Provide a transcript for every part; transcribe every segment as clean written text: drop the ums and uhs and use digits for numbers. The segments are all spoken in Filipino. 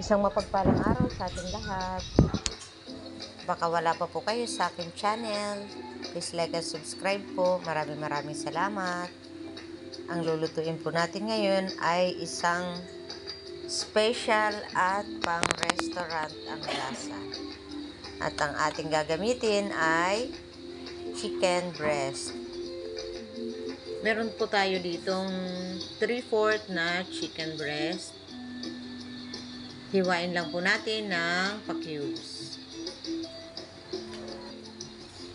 Isang mapagpalang araw sa ating lahat. Baka wala pa po kayo sa aking channel. Please like and subscribe po. Maraming salamat. Ang lulutuin po natin ngayon ay isang special at pang-restaurant ang lasa. At ang ating gagamitin ay chicken breast. Meron po tayo ditong 3/4 na chicken breast. Hiwain lang po natin ng pa-cubes.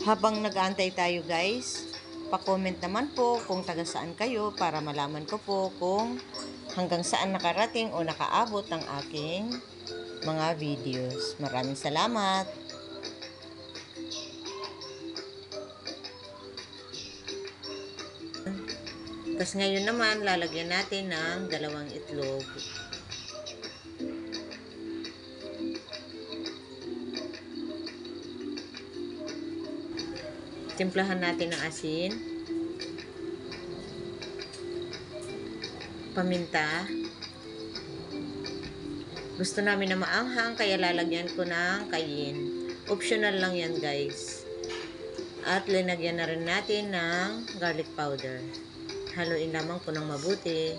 Habang nag-aantay tayo guys, pa-comment naman po kung taga saan kayo para malaman ko po kung hanggang saan nakarating o nakaabot ang aking mga videos. Maraming salamat! Tapos ngayon naman, lalagyan natin ng 2 itlog. Timplahan natin ng asin, paminta. Gusto namin na maanghang kaya lalagyan ko ng cayenne. Optional lang yan guys. At linagyan na rin natin ng garlic powder. Haluin lamang po ng mabuti.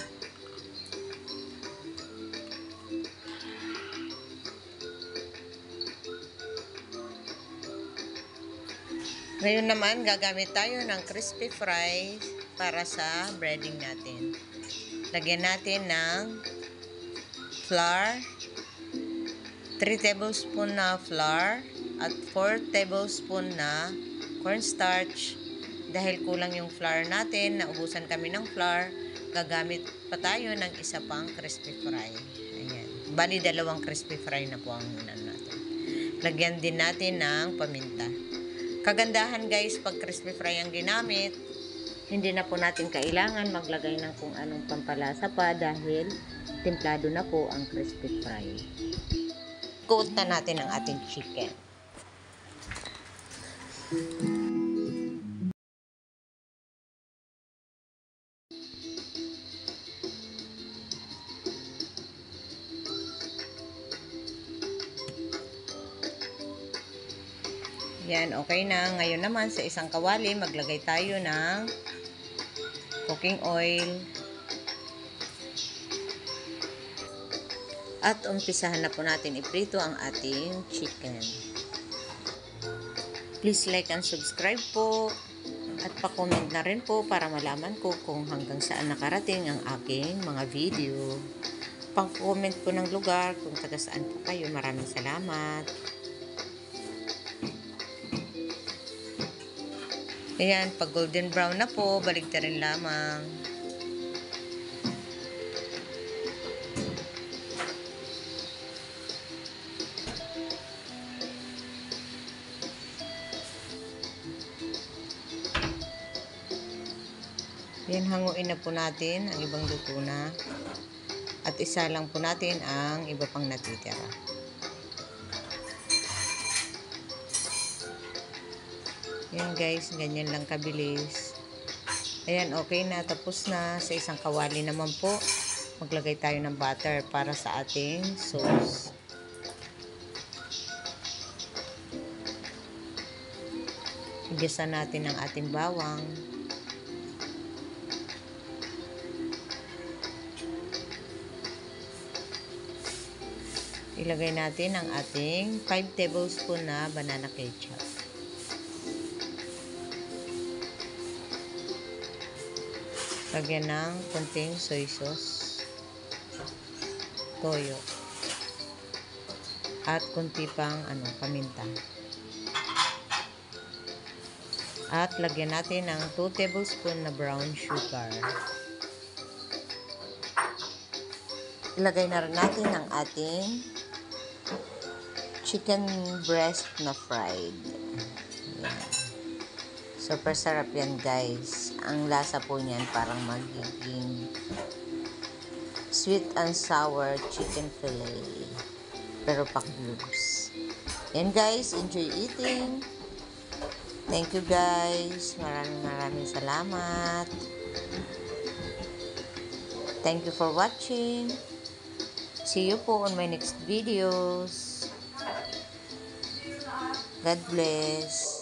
Ngayon naman, gagamit tayo ng crispy fries para sa breading natin. Lagyan natin ng flour, 3 tablespoon na flour at 4 tablespoon na cornstarch. Dahil kulang yung flour natin, naubusan kami ng flour, gagamit pa tayo ng isa pang crispy fry. Ayan. Bali, 2 crispy fry na po ang natin. Lagyan din natin ng paminta. Kagandahan guys, pag crispy fry ang ginamit, hindi na po natin kailangan maglagay ng kung anong pampalasa pa dahil templado na po ang crispy fry. Coat na natin ang ating chicken. Yan, okay na. Ngayon naman sa isang kawali, maglagay tayo ng cooking oil. At umpisahan na po natin iprito ang ating chicken. Please like and subscribe po. At pa-comment na rin po para malaman ko kung hanggang saan nakarating ang aking mga video. Pa-comment po ng lugar kung taga saan po kayo. Maraming salamat. Ayan, pag golden brown na po, baligtarin lamang. Ayan, hanguin na po natin ang ibang luto na. At isa lang po natin ang iba pang natitira. Ayan guys, ganyan lang kabilis. Ayan, okay na. Tapos na. Sa isang kawali naman po, maglagay tayo ng butter para sa ating sauce. Higasan natin ang ating bawang. Ilagay natin ang ating 5 tablespoon na banana ketchup. Lagyan ng konting soy sauce, toyo, at konti pang paminta. At lagyan natin ng 2 tablespoon na brown sugar. Ilagay na rin natin ang ating chicken breast na fried. Ayan. Super sarap yan guys. Ang lasa po niyan parang magiging sweet and sour chicken fillet. Pero pa-cubes. Yan guys, enjoy eating. Thank you guys. Maraming salamat. Thank you for watching. See you po on my next videos. God bless.